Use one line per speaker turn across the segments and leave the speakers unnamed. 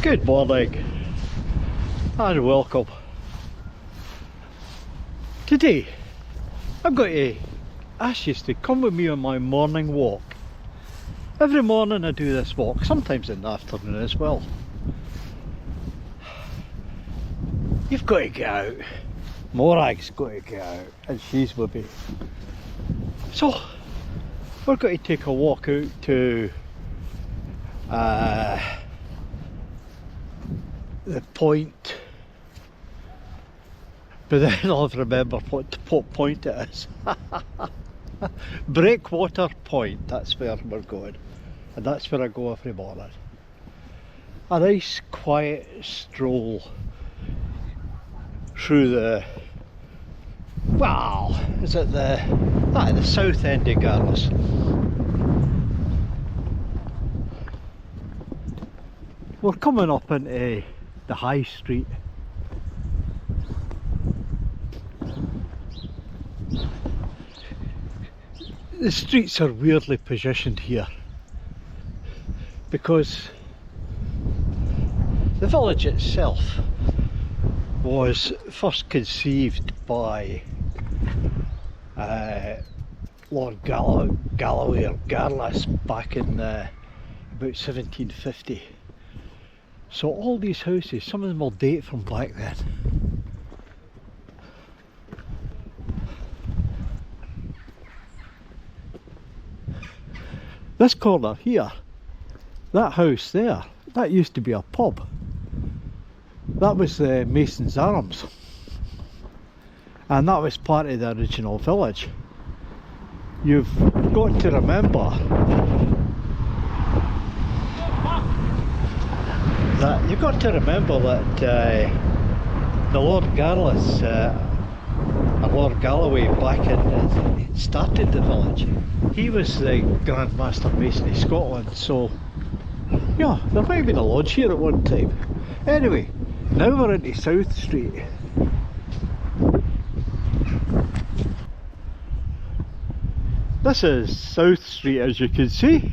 Good morning and welcome. Today I'm going to ask you to come with me on my morning walk. Every morning I do this walk, sometimes in the afternoon as well. You've got to get out. Morag's got to get out and she's with me. So we're going to take a walk out to the point, but then I'll remember what point it is. Breakwater Point, that's where we're going, and that's where I go every morning. A nice quiet stroll through the, well, is it the south end of Garlieston. We're coming up into the high street. The streets are weirdly positioned here because the village itself was first conceived by Lord Galloway or Garlieston back in about 1750. So all these houses, some of them will date from back then. This corner here, that house there, that used to be a pub. That was the Mason's Arms. And that was part of the original village. You've got to remember that the Lord Garlieston and Lord Galloway back in started the village. He was the Grand Master Mason of Scotland, so yeah, there might have been a lodge here at one time. Anyway, now we're into South Street. This is South Street, as you can see.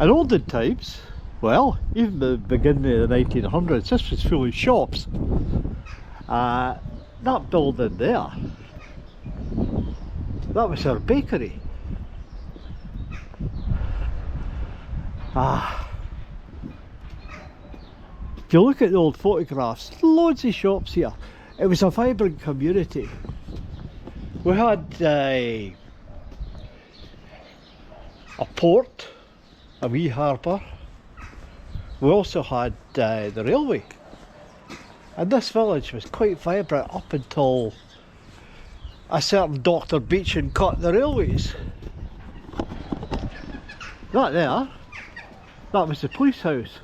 In olden times, well, even the beginning of the 1900s, this was full of shops. That building there, that was our bakery. If you look at the old photographs, loads of shops here. It was a vibrant community. We had a port, a wee harbour. We also had the railway. And this village was quite vibrant up until a certain Dr. Beechin cut the railways. That there, that was the police house.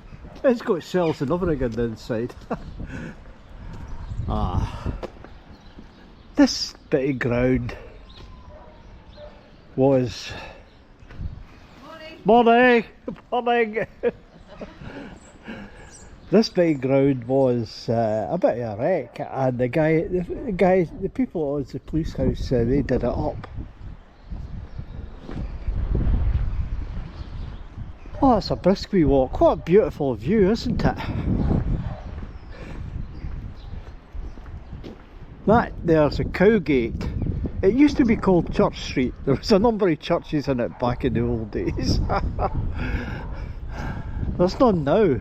It's got cells and everything on the inside. This bit of ground was... Morning! Morning! This bit of ground was a bit of a wreck, and the people at the police house, they did it up. Oh, that's a brisk wee walk. What a beautiful view, isn't it? That there's a Cowgate. It used to be called Church Street. There was a number of churches in it back in the old days. There's none now.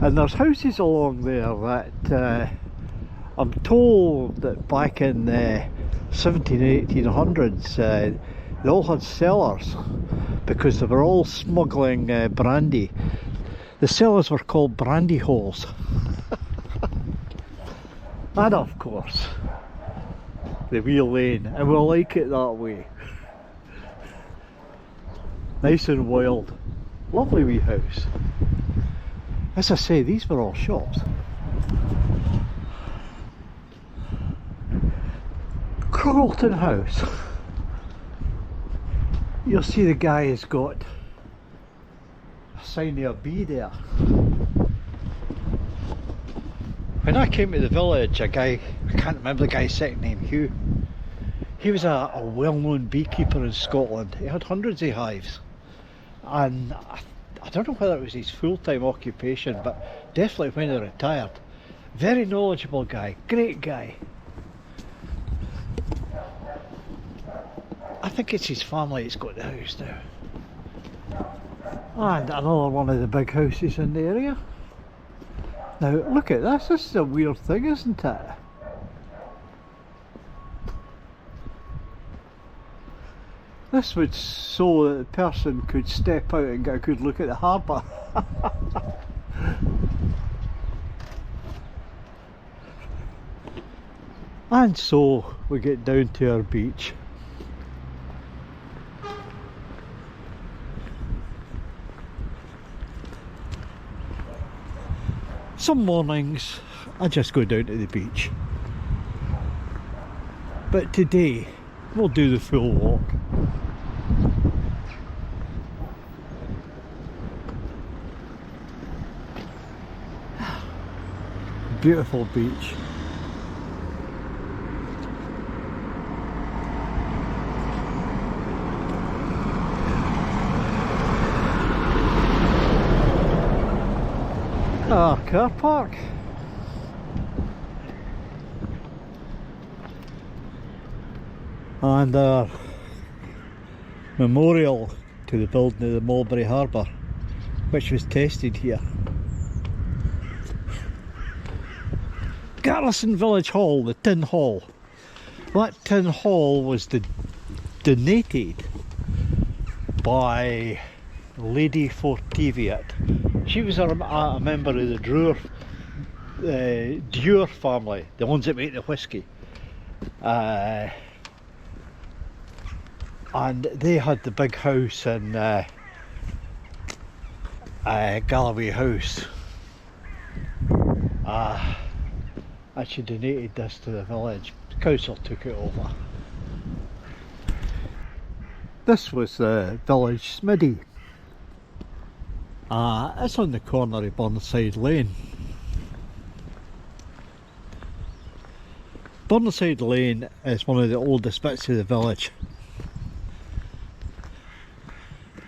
And there's houses along there that I'm told that back in the 1800s they all had cellars because they were all smuggling brandy. The cellars were called brandy holes. And of course the wee lane, and we'll like it that way. Nice and wild. Lovely wee house. As I say, these were all shops. Carlton House. You'll see the guy has got a sign of a bee there. When I came to the village, a guy, I can't remember the guy's second name, Hugh, He was a well-known beekeeper in Scotland. He had hundreds of hives, and I don't know whether it was his full-time occupation, but definitely when he retired. Very knowledgeable guy, great guy. I think it's his family that's got the house now. And another one of the big houses in the area. Now look at this, this is a weird thing, isn't it? This would so that the person could step out and get a good look at the harbour. And so we get down to our beach. Some mornings I just go down to the beach, but today we'll do the full walk. Beautiful beach. Our car park. And our memorial to the building of the Mulberry Harbour, which was tested here. Garlieston Village Hall, the Tin Hall. That Tin Hall was donated by Lady Fortiviat. She was a member of the Dewar family, the ones that make the whisky. And they had the big house in Galloway House. And she donated this to the village. The council took it over. This was the village smithy. It's on the corner of Burnside Lane. Burnside Lane is one of the oldest bits of the village.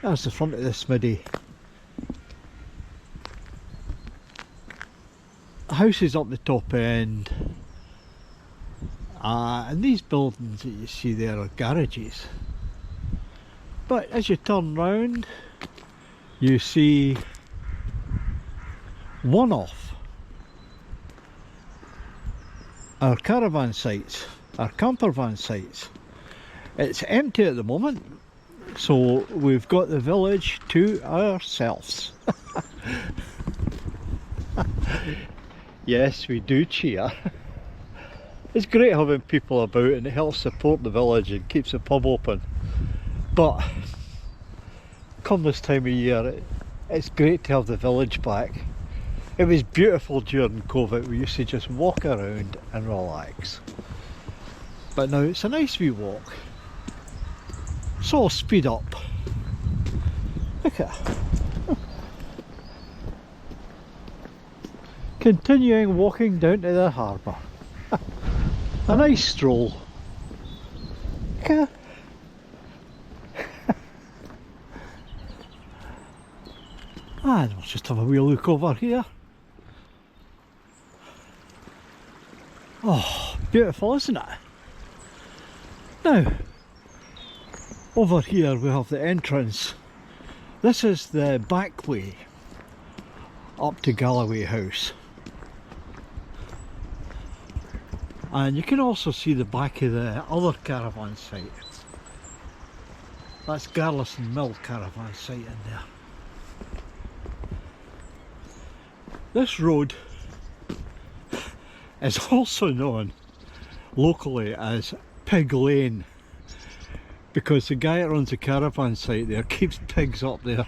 That's the front of the smithy. Houses up the top end, and these buildings that you see there are garages. But as you turn round, you see one off our caravan sites, our camper van sites. It's empty at the moment, so we've got the village to ourselves. Yes, we do cheer. It's great having people about and it helps support the village and keeps the pub open. But come this time of year, it's great to have the village back. It was beautiful during COVID. We used to just walk around and relax. But now it's a nice wee walk. So speed up. Look at that. Continuing walking down to the harbour. A nice stroll. Okay. And we'll just have a wee look over here. Oh, beautiful, isn't it? Now, over here we have the entrance. This is the back way up to Galloway House. And you can also see the back of the other caravan site. That's Garlieston Mill caravan site in there. This road is also known locally as Pig Lane, because the guy that runs the caravan site there keeps pigs up there.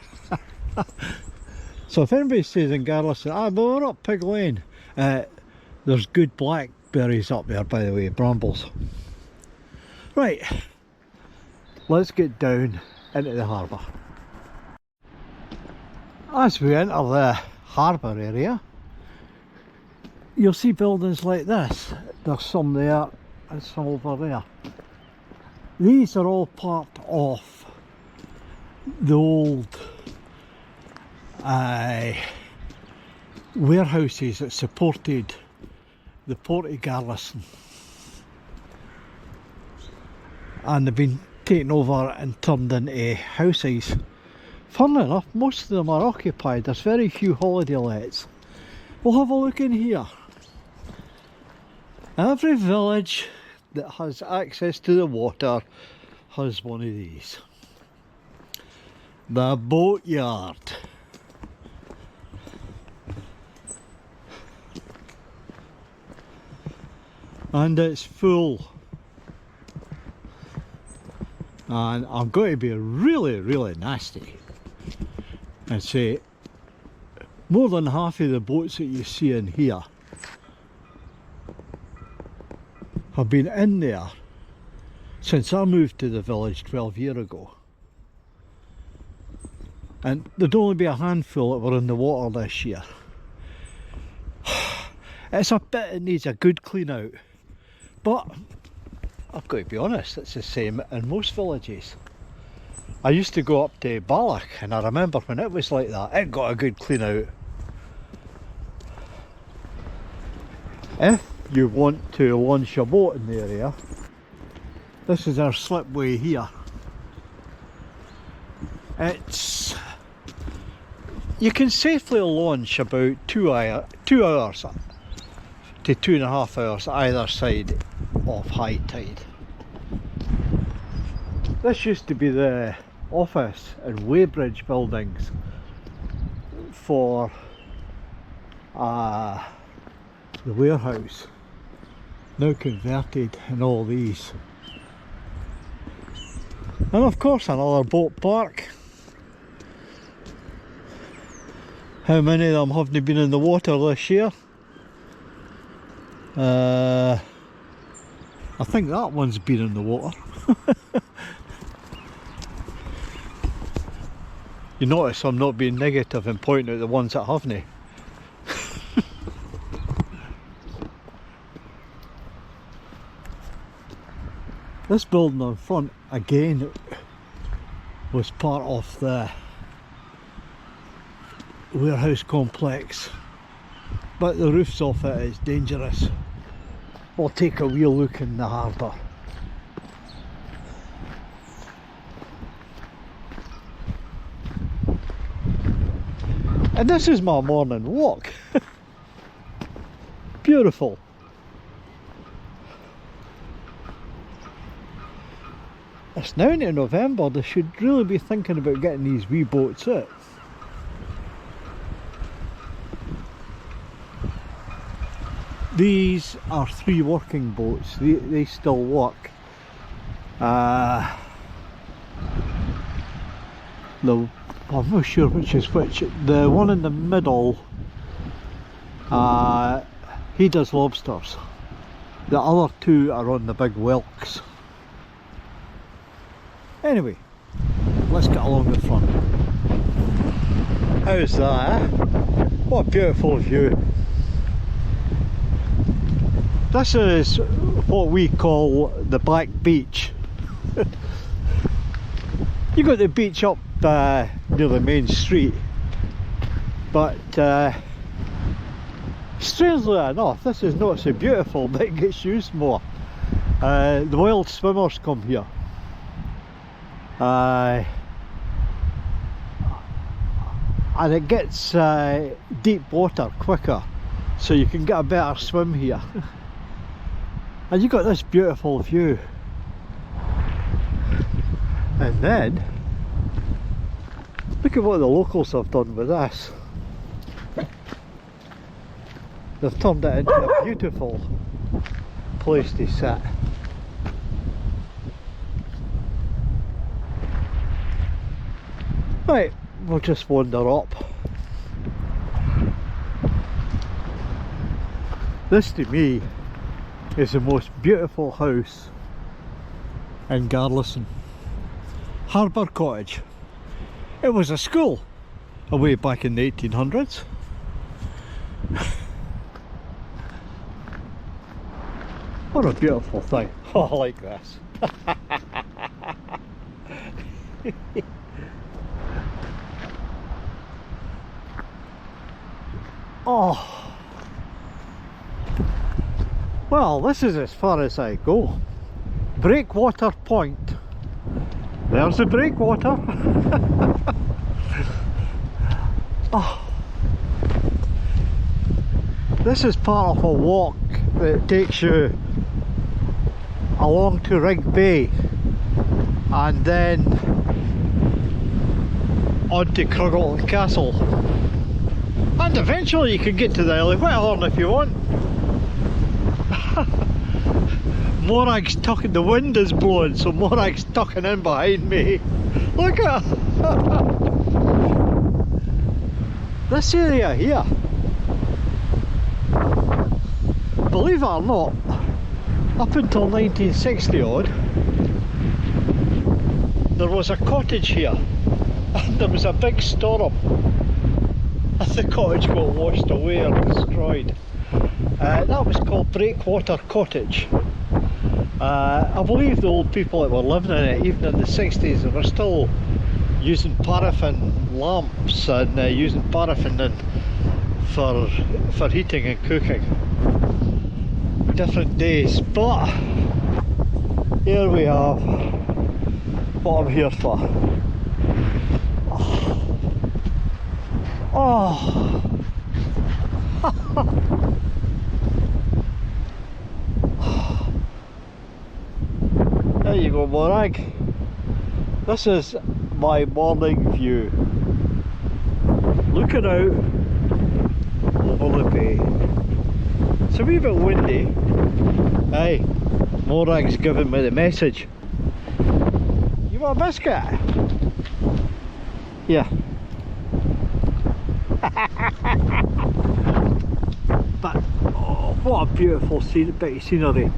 So if anybody stays in Garlieston, but we're up Pig Lane, there's good blackberries up there, by the way, brambles. Right, let's get down into the harbour. As we enter the harbour area, you'll see buildings like this. There's some there and some over there. These are all part of the old warehouses that supported the port of Garlieston, and they've been taken over and turned into houses. Funnily enough, most of them are occupied. There's very few holiday lets. We'll have a look in here. Every village that has access to the water has one of these. The boatyard. And it's full. And I'm going to be really nasty and say more than half of the boats that you see in here have been in there since I moved to the village 12 years ago. And there'd only be a handful that were in the water this year. It's a bit that needs a good clean out, but I've got to be honest, it's the same in most villages. I used to go up to Balloch and I remember when it was like that, it got a good clean out. If you want to launch a boat in the area, this is our slipway here. It's, you can safely launch about 2 hours to 2.5 hours either side of high tide. This used to be the office and weighbridge buildings for the warehouse, now converted in all these. And of course another boat park. How many of them haven't been in the water this year? I think that one's been in the water. You notice I'm not being negative and pointing out the ones that haven't. This building on front again was part of the warehouse complex, but the roofs off it is dangerous. We'll take a wee look in the harbour. And this is my morning walk. Beautiful. It's now into November, they should really be thinking about getting these wee boats out. These are 3 working boats, they still work. I'm not sure which is which. The one in the middle, he does lobsters. The other 2 are on the big whelks. Anyway, let's get along the front. How's that, eh? What a beautiful view. This is what we call the Black Beach. You got the beach up near the main street, but strangely enough, this is not so beautiful, but it gets used more. The wild swimmers come here. And it gets deep water quicker, so you can get a better swim here. And you got this beautiful view. And then look at what the locals have done with this. They've turned it into a beautiful place to sit. Right, we'll just wander up. This to me is the most beautiful house in Garlieston. Harbour Cottage. It was a school away back in the 1800s. What a beautiful thing. Oh, I like this. Oh, well, this is as far as I go. Breakwater Point. There's the breakwater. Oh, this is part of a walk that takes you along to Rig Bay and then on to Cruggleton Castle, and eventually you can get to the Isle of Whitehorn if you want. Morag's tucking, the wind is blowing, so Morag's tucking in behind me. Look at this area here. Believe it or not, up until 1960 odd, there was a cottage here, and there was a big storm, and the cottage got washed away or destroyed. That was called Breakwater Cottage. I believe the old people that were living in it, even in the 60s, they were still using paraffin lamps and using paraffin for heating and cooking. Different days, but here we have what I'm here for. Oh. There you go, Morag. This is my morning view, looking out over the bay. It's a wee bit windy. Hey, Morag's giving me the message. You want a biscuit? Yeah. But oh, what a beautiful bit of scenery.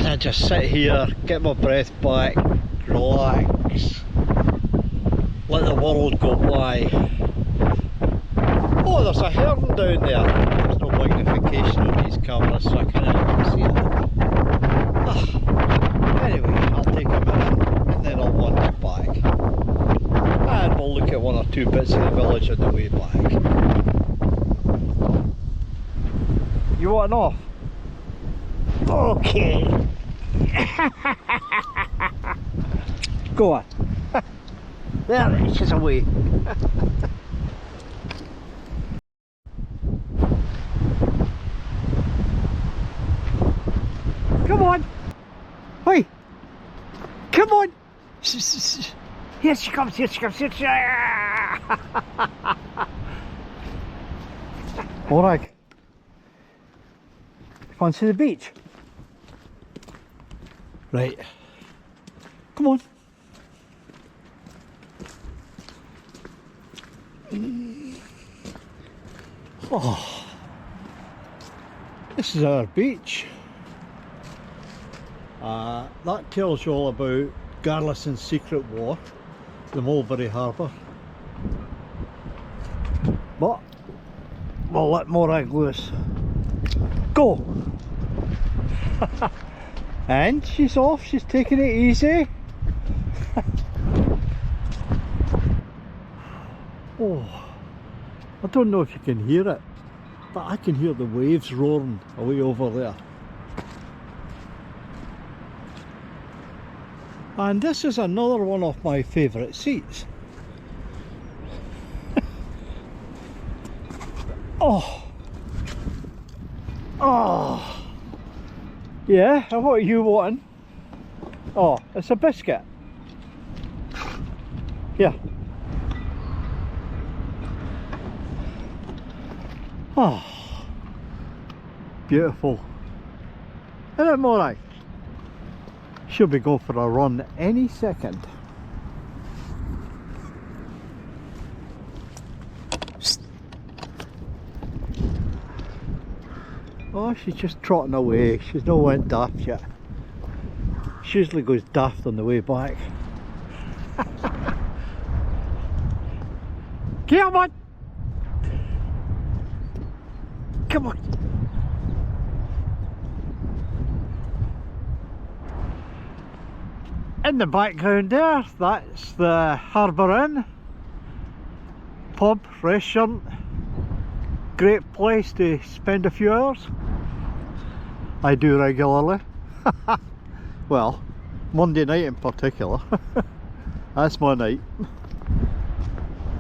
I just sit here, get my breath back, relax, let the world go by. Oh, there's a heron down there. There's no magnification on these cameras, so I can't even see it. Anyway, I'll take a minute and then I'll wander back, and we'll look at one or two bits of the village on the way back. You want off? Okay. Go on. There, she's away. Come on. Hey. Come on. Here she comes, here she comes, here she comes. Morag. Fancy the beach? Right. Come on. Oh, this is our beach. That tells you all about Garlieston's secret war, the Mulberry Harbour. But we'll let Morag loose. Go! And she's off, she's taking it easy. Oh, I don't know if you can hear it, but I can hear the waves roaring away over there. And this is another one of my favourite seats. Oh, oh. Yeah, and what are you wanting? Oh, it's a biscuit. Here. Oh, beautiful. Isn't it, Morag? She'll be going for a run any second. Oh, she's just trotting away. She's not went daft yet. She usually goes daft on the way back. Come on! Come on! In the background there, that's the Harbour Inn, pub, restaurant, great place to spend a few hours. I do regularly. Well, Monday night in particular. That's my night.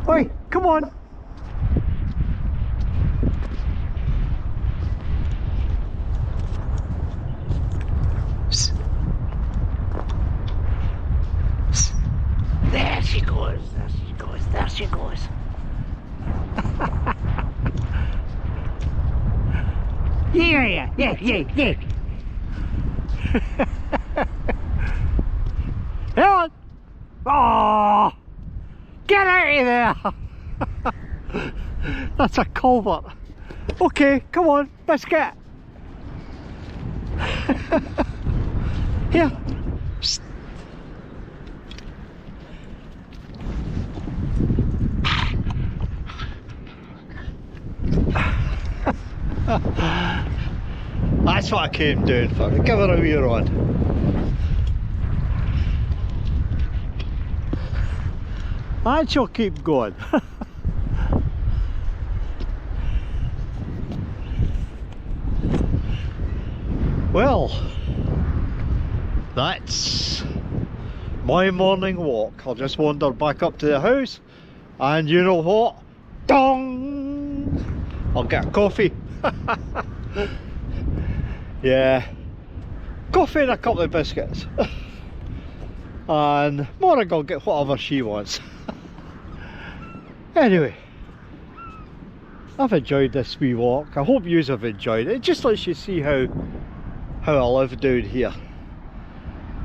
Oi, come on! There she goes, there she goes, there she goes. Yeah. Come on! Oh, get out of there! That's a culvert. Okay, come on, biscuit. Here. Psst. That's what I came down for. Give her a wee run. And she'll keep going. Well, that's my morning walk. I'll just wander back up to the house, and you know what? Dong! I'll get a coffee. Yeah, coffee and a couple of biscuits. And Morag will get whatever she wants. Anyway, I've enjoyed this wee walk. I hope yous have enjoyed it. It just lets you see how I live down here.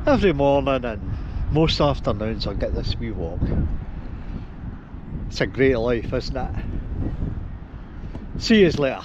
Every morning and most afternoons I'll get this wee walk. It's a great life, isn't it? See yous later.